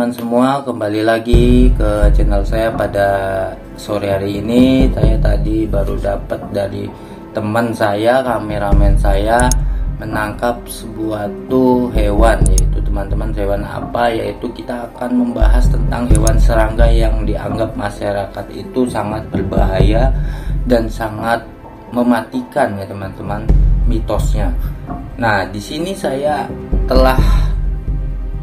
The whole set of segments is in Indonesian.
teman-teman semua, kembali lagi ke channel saya pada sore hari ini. Saya tadi baru dapat dari teman saya, kameramen saya, menangkap sebuah hewan, yaitu teman-teman hewan apa, yaitu kita akan membahas tentang hewan serangga yang dianggap masyarakat itu sangat berbahaya dan sangat mematikan ya teman-teman, mitosnya. Nah, di sini saya telah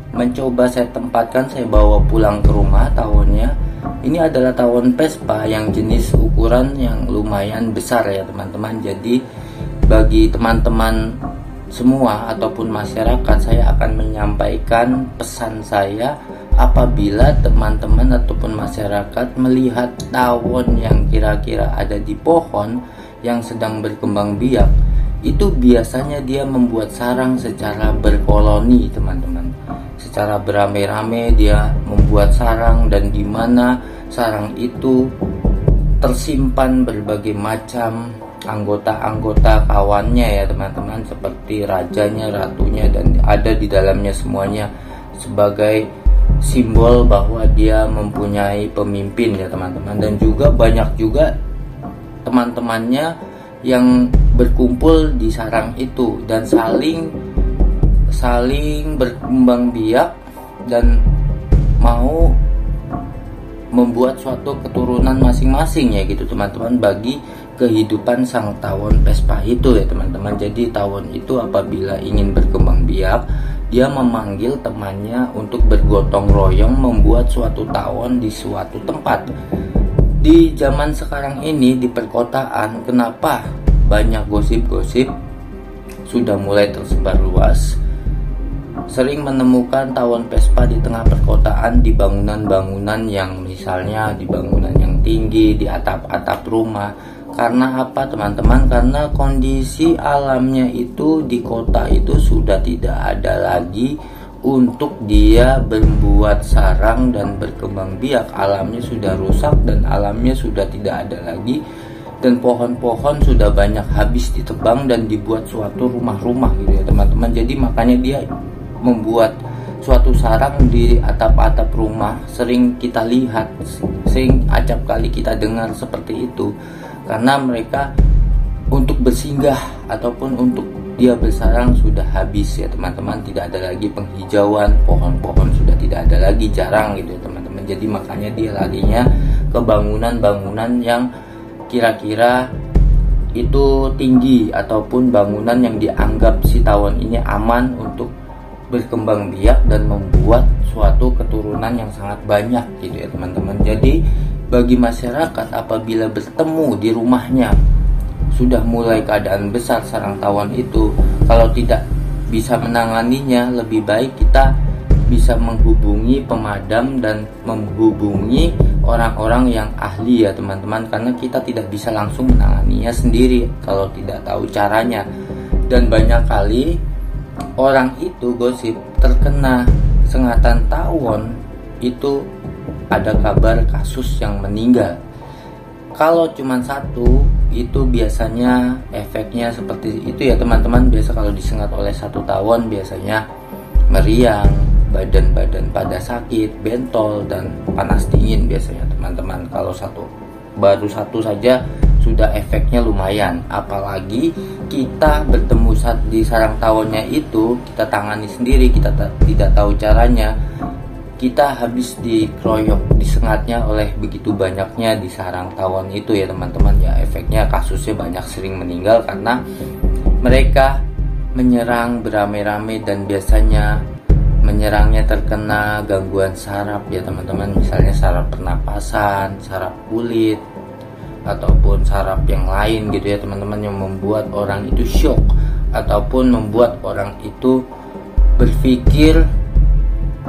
mencoba saya tempatkan, saya bawa pulang ke rumah tawonnya. Ini adalah tawon Vespa yang jenis ukuran yang lumayan besar ya teman-teman. Jadi bagi teman-teman semua ataupun masyarakat, saya akan menyampaikan pesan saya apabila teman-teman ataupun masyarakat melihat tawon yang kira-kira ada di pohon yang sedang berkembang biak, itu biasanya dia membuat sarang secara berkoloni teman-teman, secara beramai-ramai dia membuat sarang, dan di mana sarang itu tersimpan berbagai macam anggota-anggota kawannya ya teman-teman, seperti rajanya, ratunya, dan ada di dalamnya semuanya sebagai simbol bahwa dia mempunyai pemimpin ya teman-teman. Dan juga banyak juga teman-temannya yang berkumpul di sarang itu dan saling berkembang biak dan mau membuat suatu keturunan masing-masing ya gitu teman-teman, bagi kehidupan sang tawon Vespa itu ya teman-teman. Jadi tawon itu apabila ingin berkembang biak, dia memanggil temannya untuk bergotong royong membuat suatu tawon di suatu tempat. Di zaman sekarang ini di perkotaan, kenapa banyak gosip-gosip sudah mulai tersebar luas, sering menemukan tawon Vespa di tengah perkotaan, di bangunan-bangunan yang misalnya di bangunan yang tinggi, di atap-atap rumah. Karena apa teman-teman? Karena kondisi alamnya itu di kota itu sudah tidak ada lagi untuk dia membuat sarang dan berkembang biak. Alamnya sudah rusak dan alamnya sudah tidak ada lagi, dan pohon-pohon sudah banyak habis ditebang dan dibuat suatu rumah-rumah gitu ya teman-teman. Jadi makanya dia membuat suatu sarang di atap-atap rumah. Sering kita lihat, sering acap kali kita dengar seperti itu, karena mereka untuk bersinggah ataupun untuk dia bersarang sudah habis ya teman-teman. Tidak ada lagi penghijauan, pohon-pohon sudah tidak ada lagi, jarang gitu ya teman-teman. Jadi makanya dia larinya ke bangunan-bangunan yang kira-kira itu tinggi, ataupun bangunan yang dianggap si tawon ini aman untuk berkembang biak dan membuat suatu keturunan yang sangat banyak gitu ya teman-teman. Jadi bagi masyarakat apabila bertemu di rumahnya sudah mulai keadaan besar sarang tawon itu, kalau tidak bisa menanganinya, lebih baik kita bisa menghubungi pemadam dan menghubungi orang-orang yang ahli ya teman-teman, karena kita tidak bisa langsung menanganinya sendiri kalau tidak tahu caranya. Dan banyak kali orang itu gosip terkena sengatan tawon itu ada kabar kasus yang meninggal. Kalau cuma satu, itu biasanya efeknya seperti itu ya teman-teman. Biasa kalau disengat oleh satu tawon biasanya meriang, badan-badan pada sakit, bentol, dan panas dingin biasanya teman-teman. Kalau baru satu saja sudah efeknya lumayan. Apalagi kita bertemu di sarang tawonnya itu, kita tangani sendiri, kita tidak tahu caranya, kita habis dikeroyok, disengatnya oleh begitu banyaknya di sarang tawon itu ya teman-teman. Ya efeknya kasusnya banyak sering meninggal karena mereka menyerang beramai-ramai dan biasanya menyerangnya terkena gangguan saraf ya teman-teman. Misalnya saraf pernapasan, saraf kulit, ataupun saraf yang lain gitu ya teman-teman, yang membuat orang itu shock ataupun membuat orang itu berpikir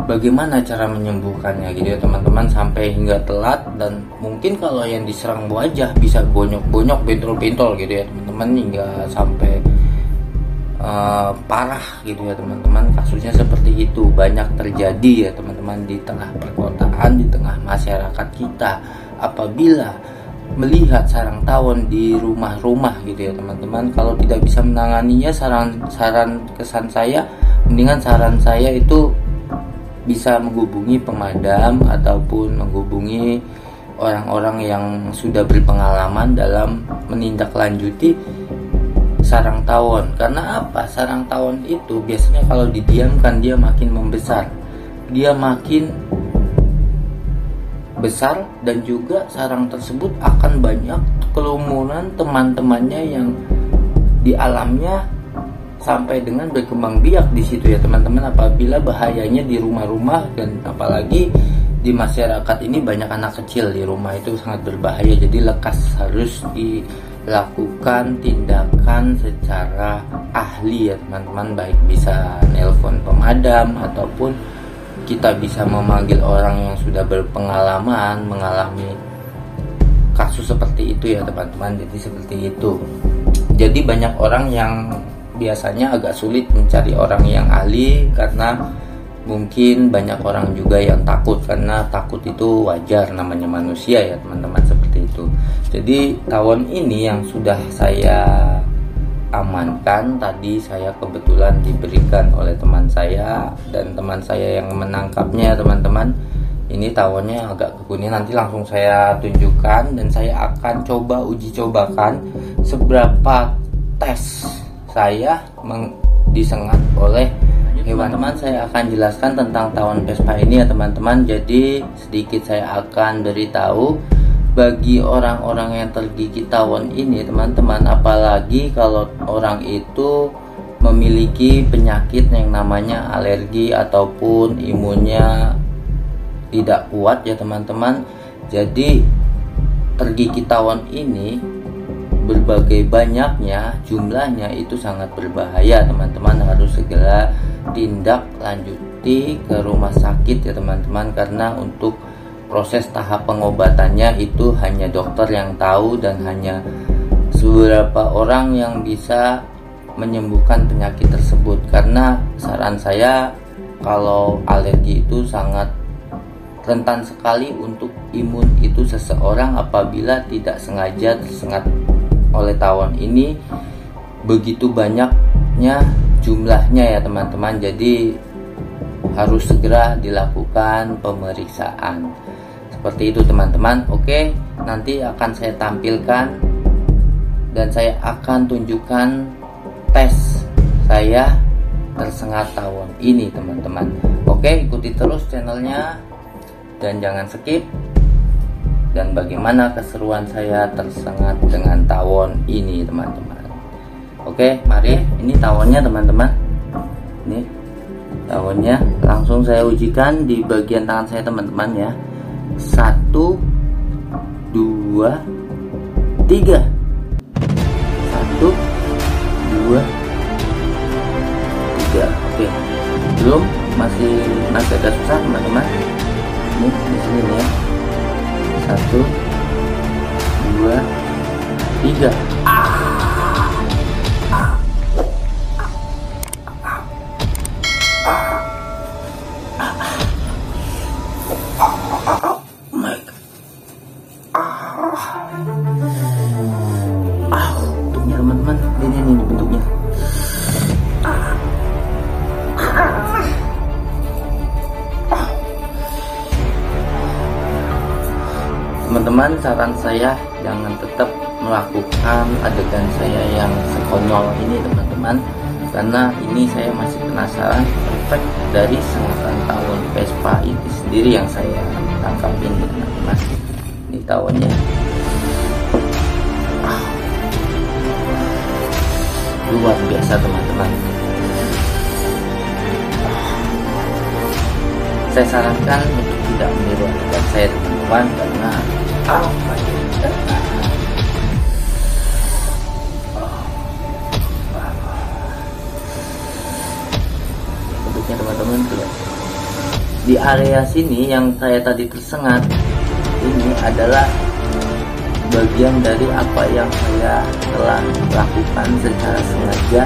bagaimana cara menyembuhkannya gitu ya teman-teman, sampai hingga telat. Dan mungkin kalau yang diserang wajah bisa bonyok-bonyok, bentol-bentol gitu ya teman-teman, hingga sampai parah gitu ya teman-teman. Kasusnya seperti itu banyak terjadi ya teman-teman di tengah perkotaan, di tengah masyarakat kita. Apabila melihat sarang tawon di rumah-rumah gitu ya teman-teman, kalau tidak bisa menanganinya, saran kesan saya, mendingan saran saya itu bisa menghubungi pemadam ataupun menghubungi orang-orang yang sudah berpengalaman dalam menindaklanjuti sarang tawon. Karena apa? Sarang tawon itu biasanya kalau didiamkan dia makin membesar, dia makin besar, dan juga sarang tersebut akan banyak kerumunan teman-temannya yang di alamnya sampai dengan berkembang biak di situ ya teman-teman. Apabila bahayanya di rumah-rumah, dan apalagi di masyarakat ini banyak anak kecil di rumah, itu sangat berbahaya. Jadi lekas harus dilakukan tindakan secara ahli ya teman-teman, baik bisa nelpon pemadam ataupun kita bisa memanggil orang yang sudah berpengalaman mengalami kasus seperti itu ya teman-teman. Jadi seperti itu. Jadi banyak orang yang biasanya agak sulit mencari orang yang ahli, karena mungkin banyak orang juga yang takut, karena takut itu wajar, namanya manusia ya teman-teman, seperti itu. Jadi tawon ini yang sudah saya amankan tadi, saya kebetulan diberikan oleh teman saya, dan teman saya yang menangkapnya teman-teman. Ini tawonnya agak kekuningan, nanti langsung saya tunjukkan, dan saya akan coba uji cobakan seberapa tes saya disengat oleh hewan. Teman, saya akan jelaskan tentang tawon Vespa ini ya teman-teman. Jadi sedikit saya akan beritahu bagi orang-orang yang tergigit tawon ini teman-teman, apalagi kalau orang itu memiliki penyakit yang namanya alergi ataupun imunnya tidak kuat ya teman-teman. Jadi tergigit tawon ini berbagai banyaknya, jumlahnya itu sangat berbahaya teman-teman, harus segera tindak lanjuti ke rumah sakit ya teman-teman, karena untuk proses tahap pengobatannya itu hanya dokter yang tahu, dan hanya beberapa orang yang bisa menyembuhkan penyakit tersebut. Karena saran saya, kalau alergi itu sangat rentan sekali untuk imun itu seseorang apabila tidak sengaja tersengat oleh tawon ini begitu banyaknya jumlahnya ya teman-teman. Jadi harus segera dilakukan pemeriksaan seperti itu teman-teman. Oke, nanti akan saya tampilkan dan saya akan tunjukkan tes saya tersengat tawon ini teman-teman. Oke, ikuti terus channelnya dan jangan skip. Dan bagaimana keseruan saya tersengat dengan tawon ini teman-teman. Oke, mari. Ini tawonnya teman-teman. Ini tawonnya, langsung saya ujikan di bagian tangan saya teman-teman ya. 1, 2, 3. 1, 2, 3. Oke, belum, masih agak susah teman-teman. Ini di sini nih ya. 1, 2, 3. Bentuknya teman-teman, ini bentuknya. Teman-teman, saran saya jangan tetap melakukan adegan saya yang sekonyol ini teman-teman, karena ini saya masih penasaran efek dari sengatan tawon Vespa itu sendiri yang saya tangkap ini teman-teman. Ini tawonnya luar biasa teman-teman. Saya sarankan untuk tidak meniru adegan saya teman-teman, karena bentuknya teman-teman di area sini yang saya tadi tersengat, ini adalah bagian dari apa yang saya telah lakukan secara sengaja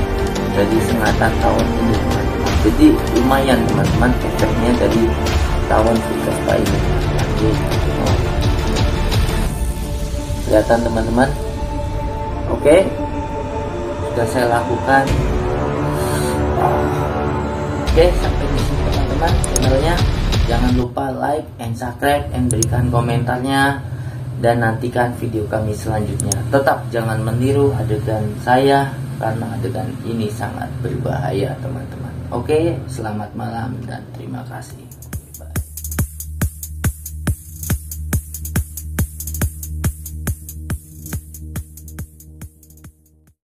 dari sengatan tawon ini teman-teman. Jadi lumayan teman-teman efeknya dari tawon Vespa ini. Kelihatan teman-teman. Oke, sudah saya lakukan. Oke, sampai di sini teman-teman. teman-teman channelnya. Jangan lupa like and subscribe and berikan komentarnya, dan nantikan video kami selanjutnya. Tetap jangan meniru adegan saya karena adegan ini sangat berbahaya teman-teman. Oke, selamat malam dan terima kasih.